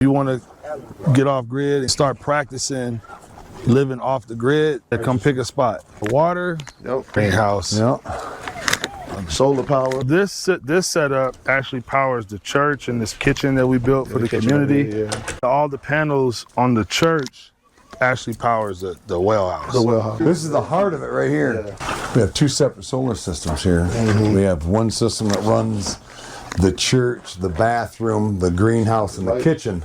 You want to get off grid and start practicing living off the grid, come pick a spot. Water, greenhouse. Yep. Solar power. This setup actually powers the church and this kitchen that we built for the community. All the panels on the church actually powers the well house. The well house. This is the heart of it right here. We have two separate solar systems here. We have one system that runs the church, the bathroom, the greenhouse, and the kitchen.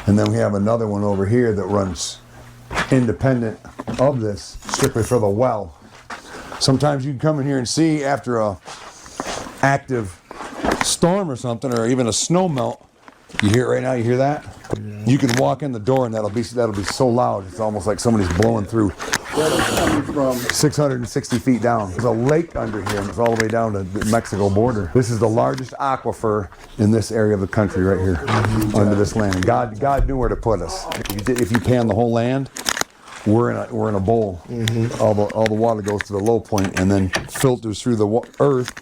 And then we have another one over here that runs independent of this, strictly for the well. Sometimes you can come in here and see after a active storm or something, or even a snow melt. You hear it right now, you hear that? You can walk in the door and that'll be so loud, it's almost like somebody's blowing through. Coming from 660 feet down. There's a lake under here and it's all the way down to the Mexico border. This is the largest aquifer in this area of the country right here, under this land. And God knew where to put us. If you pan the whole land, we're in a bowl. All the water goes to the low point and then filters through the earth.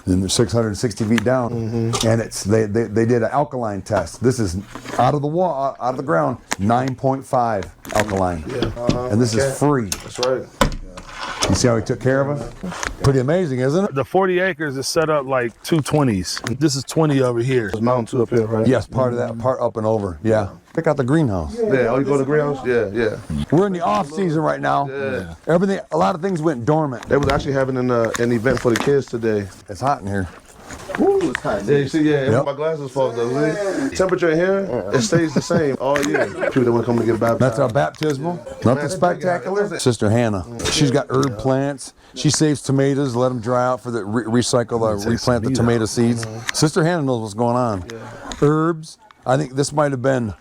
And they're 660 feet down, and they did an alkaline test. This is out of the ground, 9.5 alkaline, and this is free. That's right. You see how he took care of us? Pretty amazing, isn't it? The 40 acres is set up like two 20s. This is 20 over here. There's mountain two up here, right? Yes, part of that, part up and over. Yeah. Check out the greenhouse. Yeah. Oh, you go to the greenhouse? Yeah. We're in the off season right now. Yeah. A lot of things went dormant. They was actually having an event for the kids today. It's hot in here. Ooh, it's hot. Yeah, you see, my glasses fogged up. Temperature in here, it stays the same all year. People that want to come to get baptized. That's our baptismal. Nothing spectacular. Sister Hannah, she's got herb plants. She saves tomatoes, let them dry out for the replant the tomato seeds. Sister Hannah knows what's going on. Herbs. I think this might have been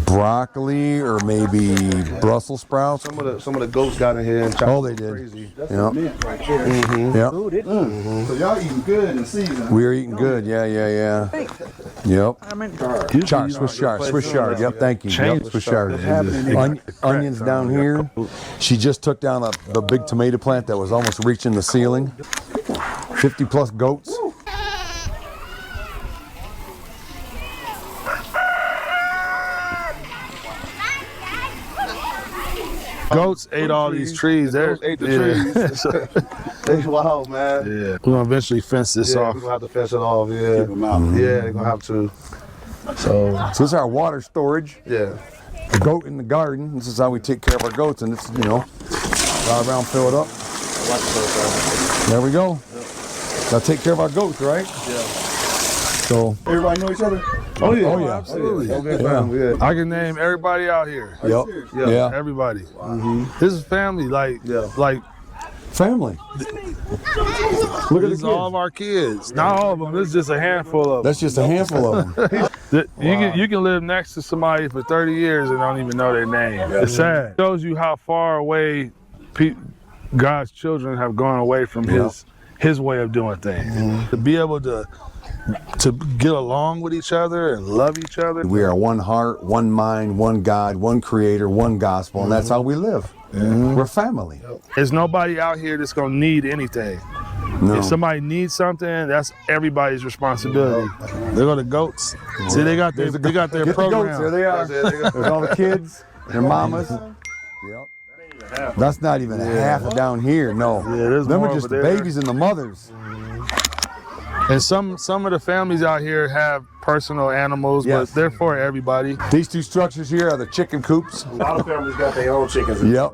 broccoli or maybe Brussels sprouts. Some of the goats got in here and chopped. They did. Crazy. That's mint right there. Yeah. So y'all eating good in the season. We're eating good. Yeah. Yep. Swiss chard. Yep. Thank you. Yep. Swiss chard. Onions down here. She just took down the big tomato plant that was almost reaching the ceiling. 50 plus goats. Goats ate all these trees. They ate the trees. They wild, man. Yeah. We're gonna eventually fence this off. We're gonna have to fence it off. Yeah. Keep them out. Yeah, they're gonna have to. So this is our water storage. Yeah. A goat in the garden. This is how we take care of our goats, and it's ride around, fill it up. There we go. Gotta take care of our goats, right? Yeah. So everybody know each other? Oh yeah, absolutely. Yeah. I can name everybody out here. Yep. Yeah. Everybody. This is family. Like family. Look at this. All of our kids. Not all of them. This is just a handful of them. That's just a handful of them. You can live next to somebody for 30 years and don't even know their name. It's sad. It shows you how far away God's children have gone away from his way of doing things. To be able to get along with each other and love each other. We are one heart, one mind, one God, one creator, one gospel, and that's how we live. We're family. There's nobody out here that's gonna need anything. No. If somebody needs something, that's everybody's responsibility. They're gonna goats. See, they got their program. The goats, there they are. There's all the kids, their mamas. Yep. That's not even half down here. No. there's Them more are just the over there. babies and the mothers. And some of the families out here have personal animals, but they're for everybody. These two structures here are the chicken coops. A lot of families got their own chickens. Yep.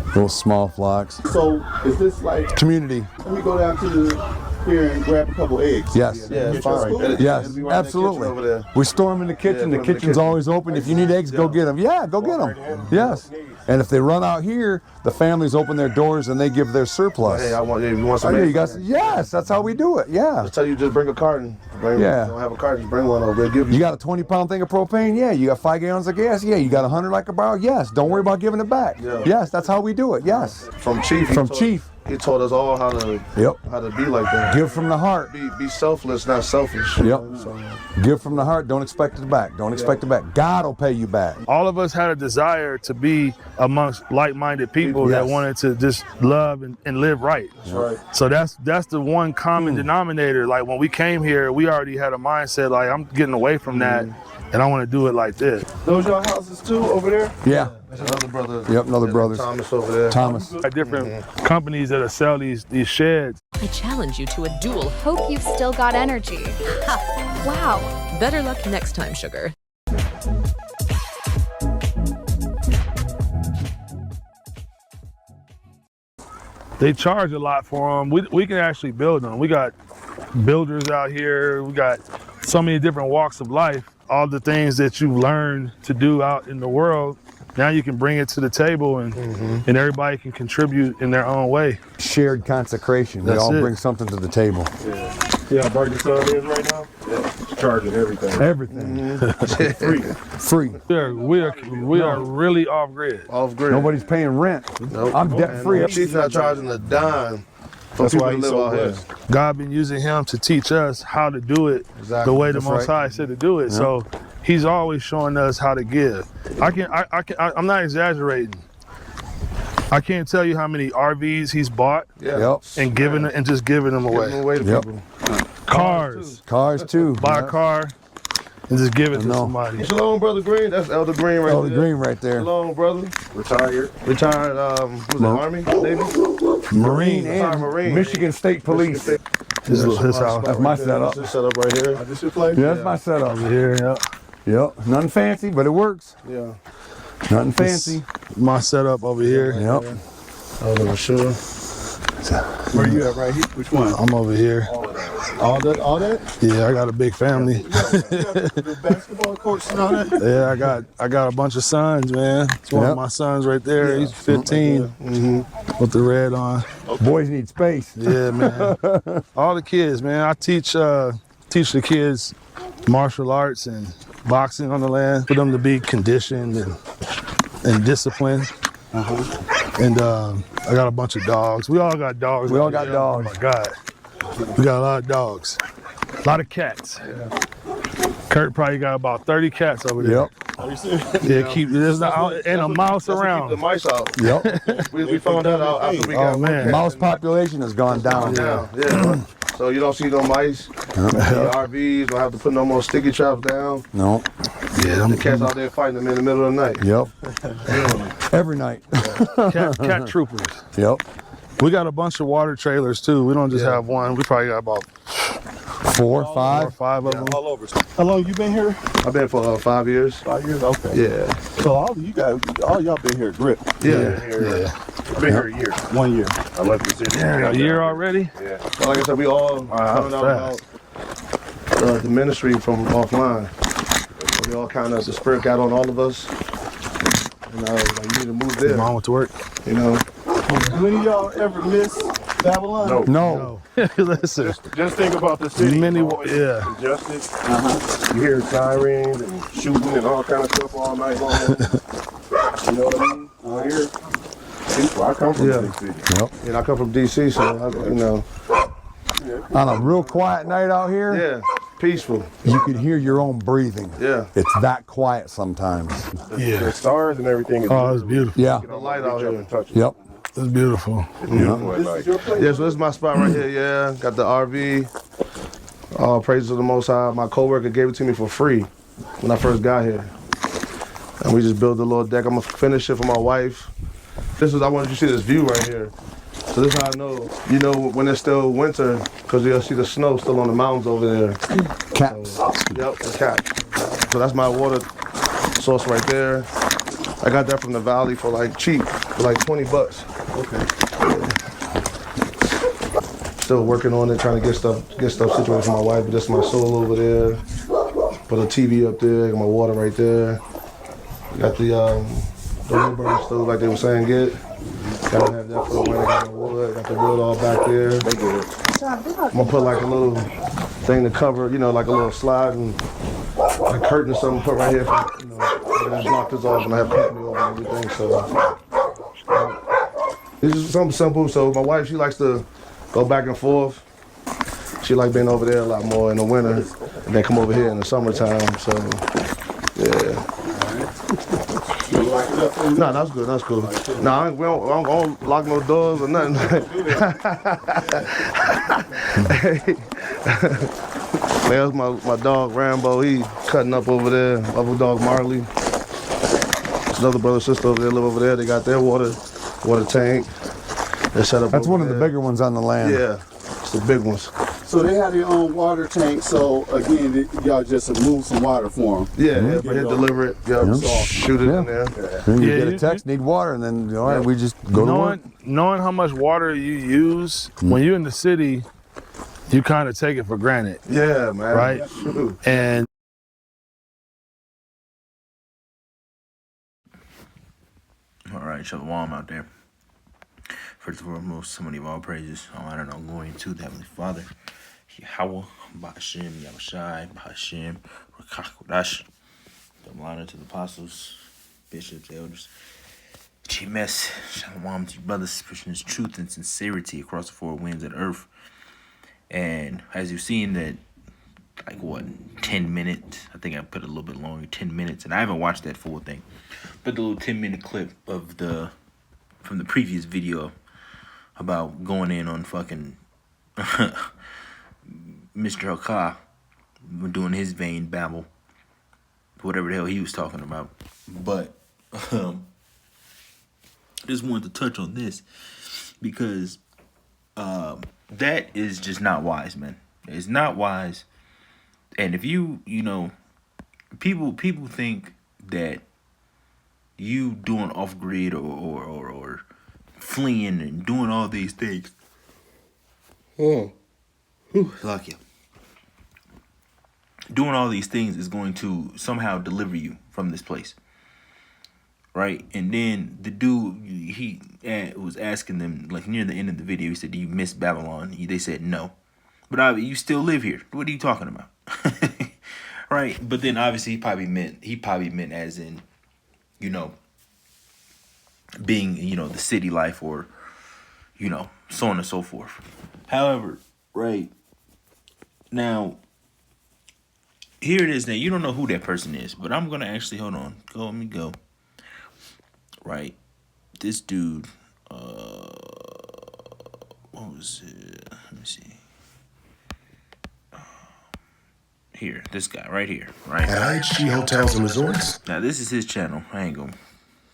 Little small flocks. So is this like Community. let me go down to here and grab a couple eggs? Yes. Yeah, it's fine. Yes, It'll be right in the kitchen over absolutely. there. We store them in the kitchen. Yeah, The put 'em in the kitchen's kitchen. always open. If you need eggs, go get them. Yeah, go get them. Yes. And if they run out here, the families open their doors and they give their surplus. Hey, you want some Oh, yeah, eggs? you guys. Yes, that's how we do it. Yeah. Just tell you just bring a carton. Yeah. Don't have a carton, just bring one over. They'll give You got a 20-pound thing of propane? Yeah. You got 5 gallons of gas? Yeah. You got 100 like a barrel? Yes. Don't worry about giving it back. Yeah. Yes, that's how we do it. Yes. From Chief. From Chief. He taught us all how to be like that. Give from the heart. Be selfless, not selfish. Yep. Give from the heart. Don't expect it back. Don't expect it back. God will pay you back. All of us had a desire to be amongst like-minded people that wanted to just love and live right. That's right. So that's the one common denominator. Like when we came here, we already had a mindset like I'm getting away from that, and I want to do it like this. Those your houses too over there? Yeah. There's another brother. Yep, another brother. Thomas over there. Thomas. Different companies that sell these sheds. I challenge you to a duel. Hope you've still got energy. Ha. Wow. Better luck next time, sugar. They charge a lot for them. We can actually build them. We got builders out here. We got so many different walks of life. All the things that you learn to do out in the world, now you can bring it to the table and everybody can contribute in their own way. Shared consecration. We That's all it. bring something to the table. Yeah, Burger Sun is right now. Yeah, it's charging everything. Everything. Free. We are really off grid. Off grid. Nobody's paying rent. Nope. I'm debt free. Chief's not charging a dime for That's people why to he's live so out here. blessed. God been using him to teach us how to do it the way the Most High said to do it. So he's always showing us how to give. I'm not exaggerating. I can't tell you how many RVs he's bought and giving and just giving them away. Giving away to people. Cars too. Buy a car and just give it to somebody. Shalom, Brother Green. That's Elder Green right Elder there. Green right there. Shalom, brother. Retired. Retired, was it Army? Navy? Marine Retired and Marine. Michigan State Police. His house. That's my setup. That's his setup right here. This your place? Yeah, that's my setup. Here, yeah. Yep. Nothing fancy, but it works. Yeah. Nothing fancy. My setup over here. Yep. Oh, sure. Where you at right here? Which one? I'm over here. All that? Yeah, I got a big family. The basketball courts and all that? Yeah, I got a bunch of sons, man. It's one of my sons right there. He's 15 with the red on. Boys need space. Yeah, man. All the kids, man. I teach the kids martial arts and boxing on the land for them to be conditioned and disciplined. And I got a bunch of dogs. We all got dogs. We all got dogs. Oh my God. We got a lot of dogs. A lot of cats. Kurt probably got about 30 cats over there. Yep. Yeah, there's not and a mouse around. Keep the mice out. Yep. We found that out after we got man. Mouse population has gone down. Yeah. So you don't see no mice. The RVs don't have to put no more sticky traps down. No. Yeah, The cats out there fighting them in the middle of the night. Yep. Every night. cat troopers. Yep. We got a bunch of water trailers too. We don't just have one. We probably got about 4 or 4 or 5. 5 of them. All over. How long you been here? I've been for 5 years. 5 years? Okay. Yeah. So all y'all been here grip. Yeah. I've been here a year. 1 year. I left the city. A year already? Yeah. So like I said, we all found out about the ministry from offline. So we all kind of, the spirit got on all of us. And I was like, you need to move there. Mom went to work. You know? Do any of y'all ever miss Babylon? No. Listen. Just think about the city. Yeah. Congested. You hear sirens and shooting and all kind of stuff all night long. You know what I mean? Out here. People, I come from the big city. Yep. And I come from DC, so, you know. On a real quiet night out here, Yeah. Peaceful. you can hear your own breathing. Yeah. It's that quiet sometimes. Yeah. The stars and everything. Oh, it's beautiful. Yeah. The light out Reach up here. and touch it. Yep. It's beautiful. Beautiful at night. Yeah, so this is my spot right here. Yeah, got the RV. All praises to the Most High. My coworker gave it to me for free when I first got here, and we just built a little deck. I'm gonna finish it for my wife. I wanted you to see this view right here. So this is how I know, you know, when it's still winter, because you'll see the snow still on the mountains over there. Cats. Yep, the cat. So that's my water source right there. I got that from the valley for like cheap, for like 20 bucks. Okay. Still working on it, trying to get stuff situated for my wife. But this is my soul over there. Put a TV up there, got my water right there. Got the wood burning stove like they were saying get. Gotta have that for the winter, got my wood, got the wood all back there. I'm gonna put like a little thing to cover, you know, like a little slide and a curtain or something put right here for, you know, and block this off and I have company over and everything, so. It's just something simple. So my wife, she likes to go back and forth. She like being over there a lot more in the winter, and then come over here in the summertime. So, yeah. No, that's good. That's cool. No, I don't lock no doors or nothing. There's my dog Rambo. He cutting up over there. Other dog Marley. There's another brother and sister over there live over there. They got their water tank. They set up. That's one of the there. bigger ones on the land. Yeah, it's the big ones. So they have their own water tank. So again, y'all just move some water for them. Yeah, yeah, we deliver it. Yeah, shoot it in there. Then you get a text, need water, and then all right, we just go to work. Knowing how much water you use when you're in the city, you kind of take it for granted. Yeah, man. Right? And all right, shalom out there. First and foremost, somebody of all praises, I don't know, glory to the Heavenly Father, Yahweh, Bahashim, Yahawashi, Bahashim, Rakakodash. Double honor to the apostles, bishops, elders, GMS, shalom to you brothers, pushing this truth and sincerity across the four winds of the earth. And as you've seen that, like what, 10 minutes, I think I put a little bit longer, 10 minutes, and I haven't watched that full thing, but the little 10-minute clip of from the previous video about going in on fucking Mr. Hakah doing his vain babble, whatever the hell he was talking about. But just wanted to touch on this because that is just not wise, man. It's not wise. And if you people think that you doing off grid or fleeing and doing all these things. Luck you. Doing all these things is going to somehow deliver you from this place. Right? And then the dude, he was asking them, like near the end of the video, he said, do you miss Babylon? They said no. But you still live here. What are you talking about? Right? But then obviously he probably meant as in, being, the city life or, so on and so forth. However, right now, here it is. Now, you don't know who that person is, but I'm going to actually, hold on. Let me go. Right. This dude, what was it? Let me see. Here, this guy right here, right? At IHG Hotels and Resorts. Now, this is his channel. I ain't gonna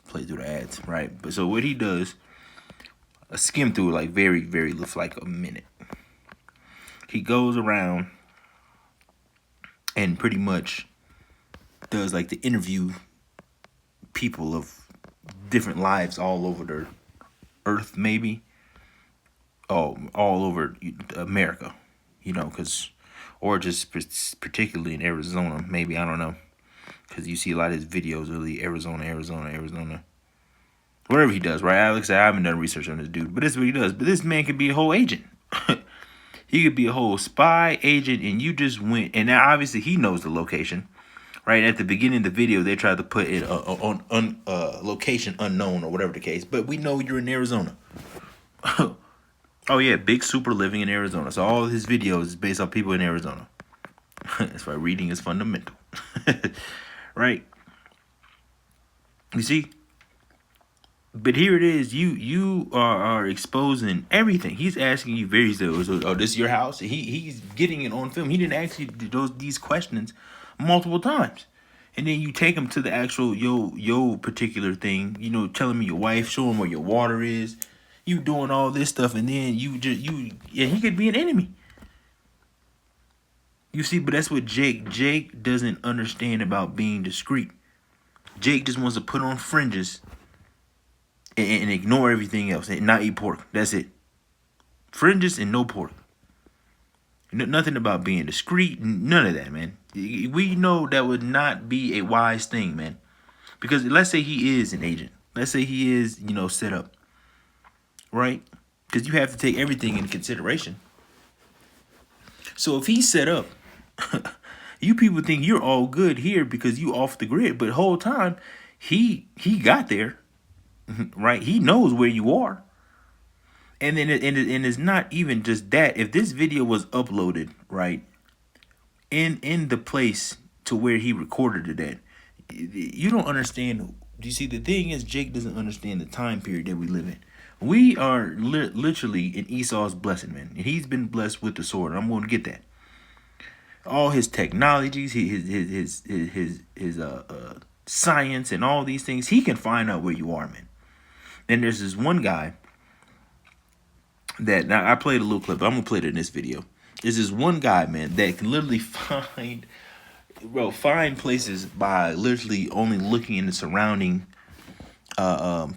play through the ads, right? But so what he does, I skim through it like very, very, like a minute. He goes around and pretty much does like the interview people of different lives all over the earth, maybe. Oh, all over America, because, or just particularly in Arizona, maybe, I don't know. Because you see a lot of his videos, really, Arizona. Whatever he does, right? Alex, I haven't done research on this dude, but this is what he does. But this man could be a whole agent. He could be a whole spy agent, and you just went, and now obviously he knows the location. Right at the beginning of the video, they tried to put it on location unknown or whatever the case. But we know you're in Arizona. Oh yeah, big super living in Arizona. So all of his videos is based on people in Arizona. That's why reading is fundamental, right? You see, but here it is. You are exposing everything. He's asking you very so, oh, this is your house. He's getting it on film. He didn't ask you these questions multiple times, and then you take him to the actual yo particular thing. Telling me your wife, show him where your water is. You doing all this stuff, and then he could be an enemy. You see, but that's what Jake doesn't understand about being discreet. Jake just wants to put on fringes and ignore everything else and not eat pork. That's it. Fringes and no pork. Nothing about being discreet. None of that, man. We know that would not be a wise thing, man. Because let's say he is an agent. Let's say he is, set up. Right? Because you have to take everything into consideration. So if he's set up, you people think you're all good here because you off the grid. But the whole time, he got there. Right? He knows where you are. And then and it's not even just that. If this video was uploaded, right, in the place to where he recorded it at, you don't understand. You see, the thing is, Jake doesn't understand the time period that we live in. We are literally in Esau's blessing, man. And he's been blessed with the sword. I'm going to get that. All his technologies, his science, and all these things, he can find out where you are, man. And there's this one guy that, now I played a little clip. I'm gonna play it in this video. There's this one guy, man, that can literally find places by literally only looking in the surrounding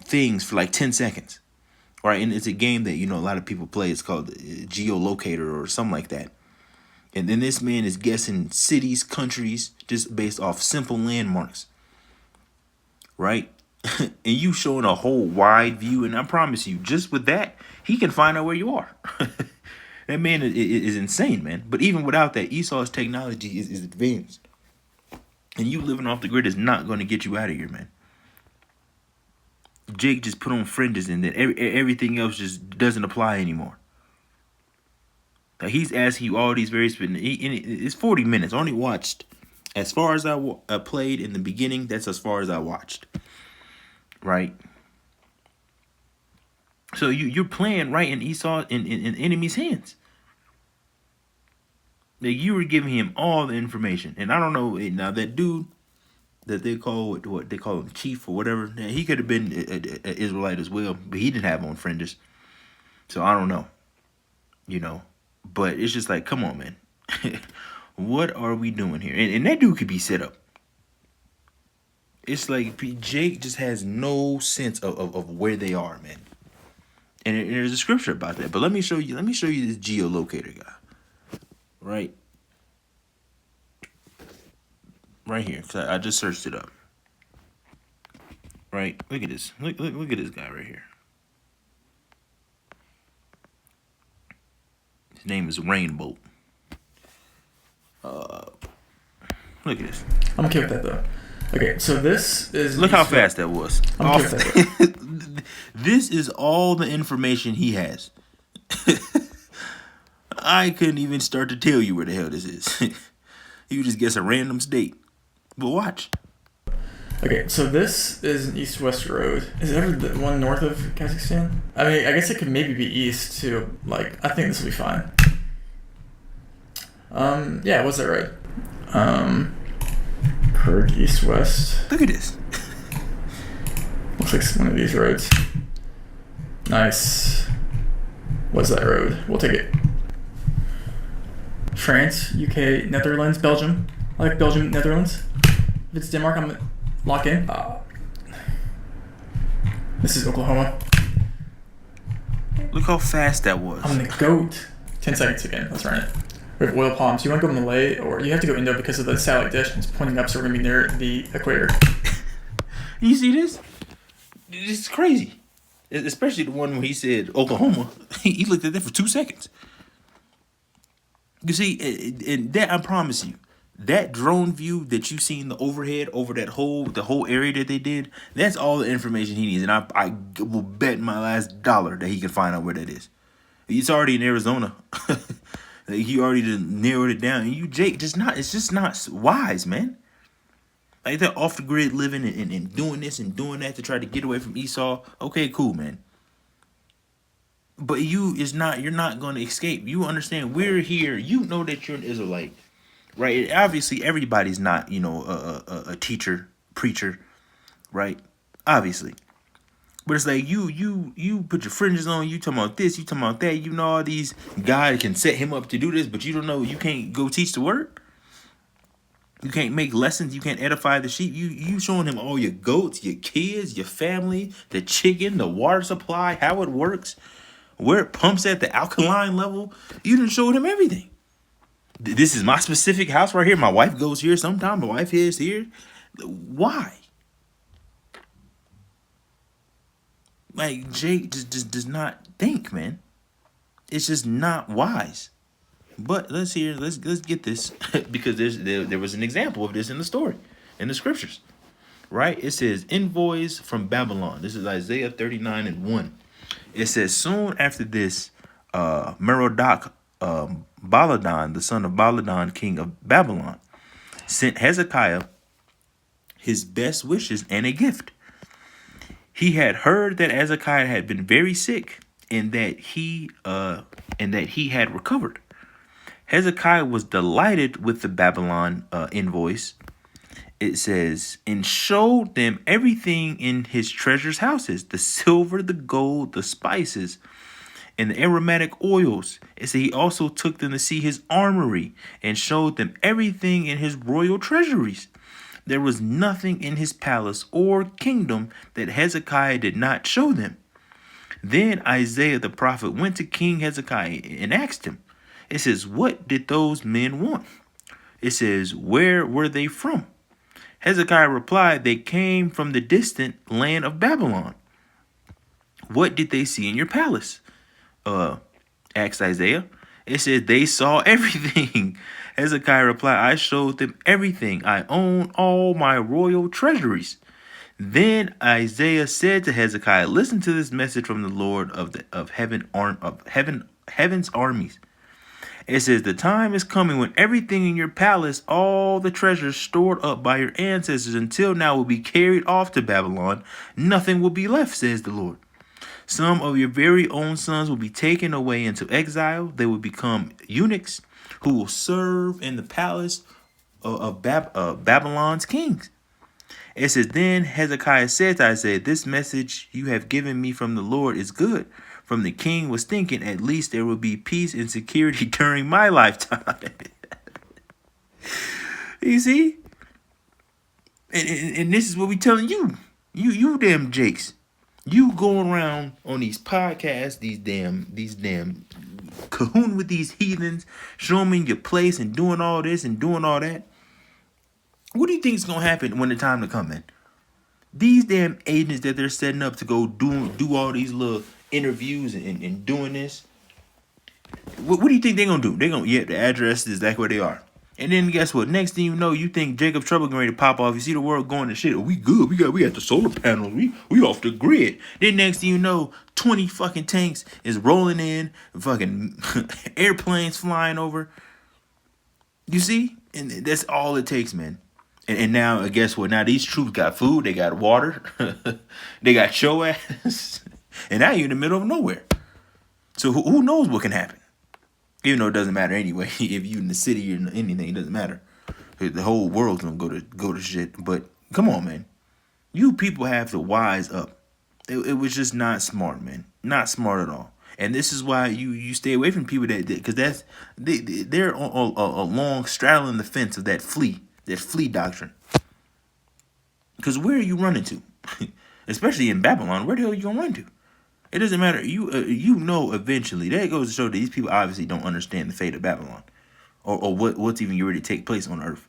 things for like 10 seconds. Right, and it's a game that, you know, a lot of people play. It's called Geolocator or something like that. And then this man is guessing cities, countries, just based off simple landmarks. Right? And you showing a whole wide view, and I promise you, just with that, he can find out where you are. That man is insane, man. But even without that, Esau's technology is advanced. And you living off the grid is not going to get you out of here, man. Jake just put on fringes, and then everything else just doesn't apply anymore. Like, he's asking you all these various... It's 40 minutes. I only watched... As far as I played in the beginning, that's as far as I watched. Right? So you're playing right in Esau in enemy's hands. Like, you were giving him all the information. And I don't know, now that dude that they call, what they call him, chief or whatever, he could have been an Israelite as well, but he didn't have on fringes. So I don't know. You know. But it's just like, come on, man. What are we doing here? And that dude could be set up. It's like Jake just has no sense of where they are, man. And there's a scripture about that. But let me show you this geolocator guy. Right? Right here. Cause I just searched it up. Right? Look at this. Look at this guy right here. His name is Rainbow. Look at this. I'm okay with that though. Okay, so this is... Look how fast that was. I'm okay with that. This is all the information he has. I couldn't even start to tell you where the hell this is. You just guess a random state. But watch. Okay, so this is an east-west road. Is it ever the one north of Kazakhstan? I mean, I guess it could maybe be east too. Like, I think this will be fine. Yeah, what's that road? Kurg east-west. Look at this. Looks like one of these roads. Nice. What's that road? We'll take it. France, UK, Netherlands, Belgium. I like Belgium, Netherlands. If it's Denmark, I'm gonna lock in. This is Oklahoma. Look how fast that was. I'm the goat. 10 seconds again. Let's run it. We have oil palms. You want to go Malay, or you have to go Indo because of the satellite dish. It's pointing up, so we're gonna be near the equator. You see this? This is crazy. Especially the one where he said Oklahoma. He looked at that for 2 seconds. You see, and that, I promise you, that drone view that you seen, the overhead over that the whole area that they did, that's all the information he needs. And I will bet my last dollar that he can find out where that is. It's already in Arizona. Like, he already narrowed it down. And you, Jake, it's just not wise, man. Like, that off the grid living and doing this and doing that to try to get away from Esau. Okay, cool, man. But you're not going to escape. You understand, we're here. You know that you're an Israelite, right? Obviously, everybody's not, you know, a teacher, preacher, right? Obviously. But it's like you put your fringes on, you talking about this, you talking about that. You know all these guys can set him up to do this, but you don't know, you can't go teach the word. You can't make lessons. You can't edify the sheep. You showing him all your goats, your kids, your family, the chicken, the water supply, how it works, where it pumps at the alkaline level. You done showed him everything. This is my specific house right here. My wife goes here sometime. My wife is here. Why? Like, Jake just does not think, man. It's just not wise. But let's get this because there was an example of this in the story, in the scriptures, right? It says envoys from Babylon. This is Isaiah 39:1. It says, soon after this, Merodach Baladan, the son of Baladan, king of Babylon, sent Hezekiah his best wishes and a gift. He had heard that Hezekiah had been very sick, and that he had recovered. Hezekiah was delighted with the Babylon invoice. It says, and showed them everything in his treasures houses, the silver, the gold, the spices, and the aromatic oils. It said he also took them to see his armory and showed them everything in his royal treasuries. There was nothing in his palace or kingdom that Hezekiah did not show them. Then Isaiah the prophet went to King Hezekiah and asked him. It says, what did those men want? It says, where were they from? Hezekiah replied, they came from the distant land of Babylon. What did they see in your palace? Asked Isaiah. It says, they saw everything. Hezekiah replied, I showed them everything. I own all my royal treasuries. Then Isaiah said to Hezekiah, listen to this message from the Lord of heaven's armies. It says, the time is coming when everything in your palace, all the treasures stored up by your ancestors until now, will be carried off to Babylon. Nothing will be left, says the Lord. Some of your very own sons will be taken away into exile. They will become eunuchs who will serve in the palace of Babylon's kings. It says, then Hezekiah said to Isaiah, this message you have given me from the Lord is good. From the king was thinking, at least there will be peace and security during my lifetime. You see? And this is what we telling you. You damn jakes. You going around on these podcasts, these damn cahoon with these heathens, showing me your place and doing all this and doing all that. What do you think is gonna happen when the time to come in? These damn agents that they're setting up to go do all these little interviews and doing this. What do you think they're gonna do? They're gonna, the address is exactly where they are. And then guess what? Next thing you know, you think Jacob Trouble getting ready to pop off. You see the world going to shit. Oh, we good. We got the solar panels. We off the grid. Then next thing you know, 20 fucking tanks is rolling in, fucking airplanes flying over. You see? And that's all it takes, man. And now, guess what? Now these troops got food. They got water. They got your ass. And now you're in the middle of nowhere. So who knows what can happen? Even though it doesn't matter anyway. If you in the city or anything, it doesn't matter. The whole world's gonna go to shit. But come on, man. You people have to wise up. It was just not smart, man. Not smart at all. And this is why you stay away from people because they're along straddling the fence of that flea doctrine. Because where are you running to? Especially in Babylon, where the hell are you gonna run to? It doesn't matter. You know eventually. That goes to show that these people obviously don't understand the fate of Babylon, or what's even ready to take place on Earth.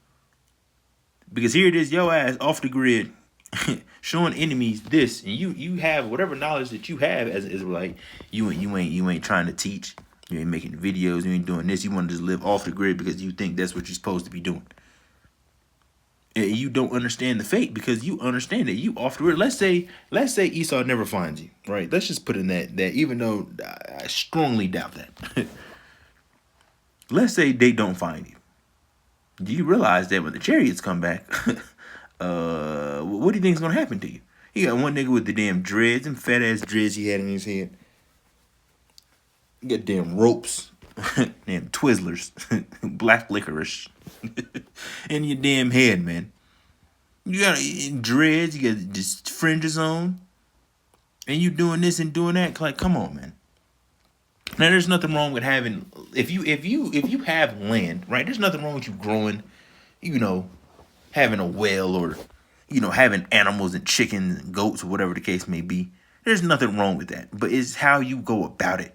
Because here it is, your ass off the grid, showing enemies this, and you have whatever knowledge that you have as an Israelite. You ain't trying to teach. You ain't making videos. You ain't doing this. You want to just live off the grid because you think that's what you're supposed to be doing. And you don't understand the fate because you understand that you off the grid. Let's say Esau never finds you, right? Let's just put in that even though I strongly doubt that. Let's say they don't find you. Do you realize that when the chariots come back, what do you think is gonna happen to you? You got one nigga with the damn dreads and fat ass dreads he had in his head. You got damn ropes, damn Twizzlers, black licorice. In your damn head, man. You got dreads, you got just fringes on, and you doing this and doing that. Like, come on, man. Now, there's nothing wrong with having if you have land, right? There's nothing wrong with you growing, having a well or, having animals and chickens and goats or whatever the case may be. There's nothing wrong with that, but it's how you go about it.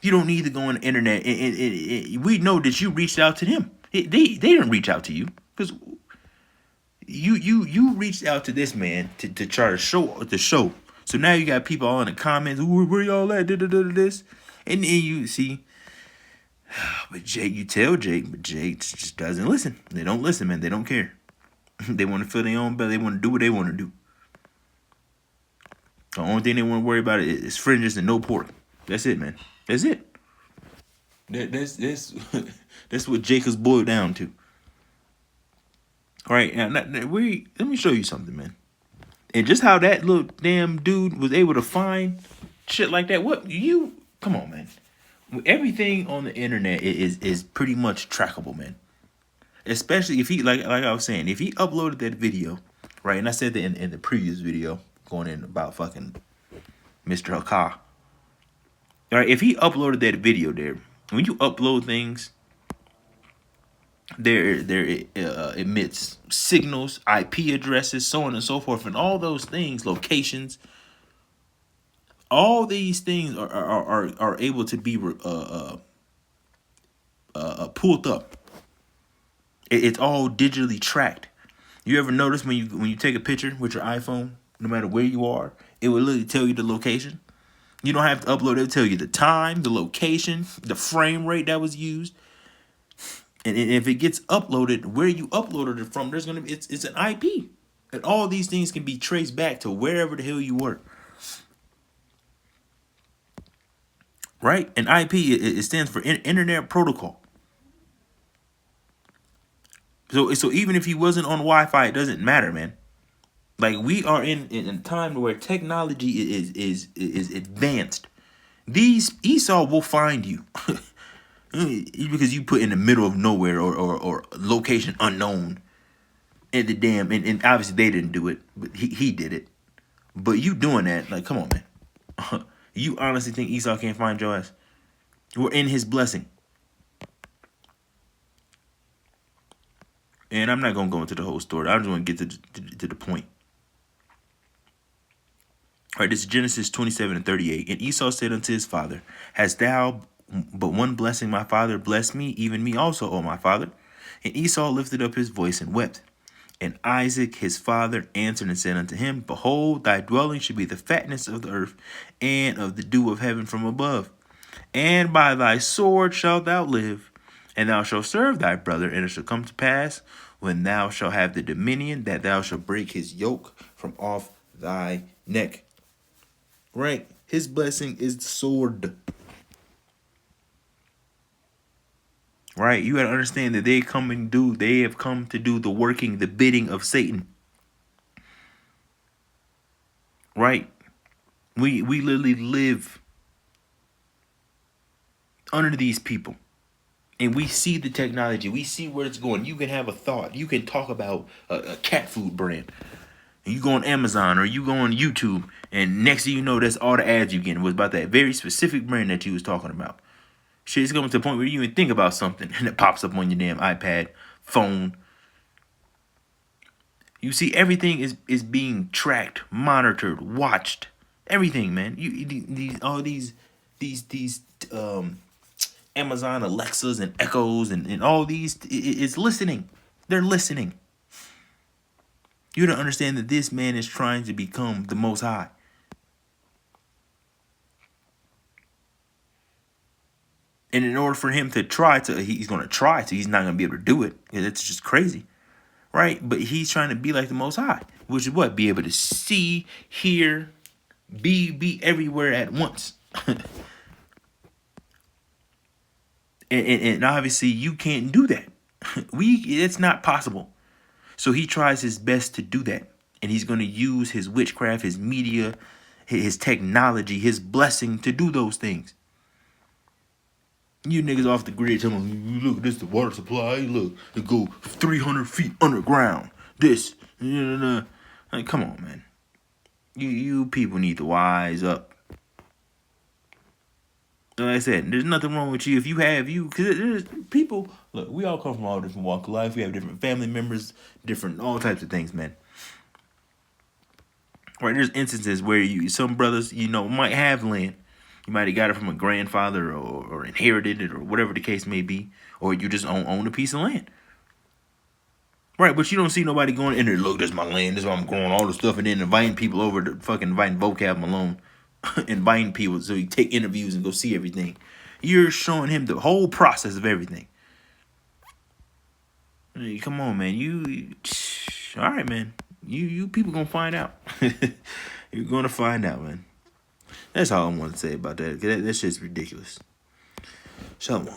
You don't need to go on the internet. We know that you reached out to them. They didn't reach out to you because you reached out to this man to try to show the show. So now you got people all in the comments. Where y'all at? This, and then you see. But Jake, you tell Jake, but Jake just doesn't listen. They don't listen, man. They don't care. They want to fill their own belly. They want to do what they want to do. The only thing they want to worry about is fringes and no pork. That's it, man. That's it. That's that's what Jacob's boiled down to. All right, now let me show you something, man. And just how that little damn dude was able to find shit like that. Come on, man. Everything on the internet is pretty much trackable, man. Especially if he, like I was saying, if he uploaded that video, right? And I said that in the previous video, going in about fucking Mr. Hakah. All right, if he uploaded that video there, when you upload things, there emits signals, IP addresses, so on and so forth, and all those things, locations. All these things are able to be pulled up. It's all digitally tracked. You ever notice when you take a picture with your iPhone, no matter where you are, it will literally tell you the location. You don't have to upload it. It'll tell you the time, the location, the frame rate that was used. And if it gets uploaded, where you uploaded it from, it's an IP. And all these things can be traced back to wherever the hell you were. Right? An IP, it stands for Internet Protocol. So even if he wasn't on Wi-Fi, it doesn't matter, man. Like, we are in a time where technology is advanced. Esau will find you. Because you put in the middle of nowhere or location unknown. And and obviously they didn't do it, but he did it. But you doing that, like, come on, man. You honestly think Esau can't find your ass? We're in his blessing. And I'm not going to go into the whole story. I'm just going to get to the point. All right, this is Genesis 27:38. And Esau said unto his father, hast thou but one blessing, my father? Bless me, even me also, O my father. And Esau lifted up his voice and wept. And Isaac his father answered and said unto him, behold, thy dwelling should be the fatness of the earth, and of the dew of heaven from above. And by thy sword shalt thou live, and thou shalt serve thy brother. And it shall come to pass, when thou shalt have the dominion, that thou shalt break his yoke from off thy neck. Right? His blessing is the sword. Right? You got to understand that they have come to do the working, the bidding of Satan. Right? We literally live under these people. And we see the technology. We see where it's going. You can have a thought. You can talk about a cat food brand. And you go on Amazon or you go on YouTube, and next thing you know, that's all the ads you get. It was about that very specific brand that you was talking about. Shit's coming to the point where you even think about something and it pops up on your damn iPad, phone. You see, everything is being tracked, monitored, watched. Everything, man. These Amazon Alexas and Echoes and all these, it's listening. They're listening. You don't understand that this man is trying to become the Most High. And in order for him to he's going to try to, he's not going to be able to do it. It's just crazy. Right? But he's trying to be like the Most High, which is what? Be able to see, hear, be everywhere at once. and obviously you can't do that. It's not possible. So he tries his best to do that. And he's going to use his witchcraft, his media, his technology, his blessing to do those things. You niggas off the grid telling me, look, this is the water supply. Look, it go 300 feet underground. This, like, come on, man. You people need to wise up. Like I said, there's nothing wrong with you if because there's people. Look, we all come from all different walks of life. We have different family members, all types of things, man. Right? There's instances where some brothers, might have land. You might have got it from a grandfather or inherited it or whatever the case may be. Or you just own a piece of land. Right, but you don't see nobody going in there, look, this is my land, this is where I'm growing all the stuff, and then inviting people over to fucking inviting Vocab Malone. Inviting people so you take interviews and go see everything. You're showing him the whole process of everything. Hey, come on, man. All right, man. You people gonna find out. You're gonna find out, man. That's all I want to say about that. That shit's ridiculous. Shalom.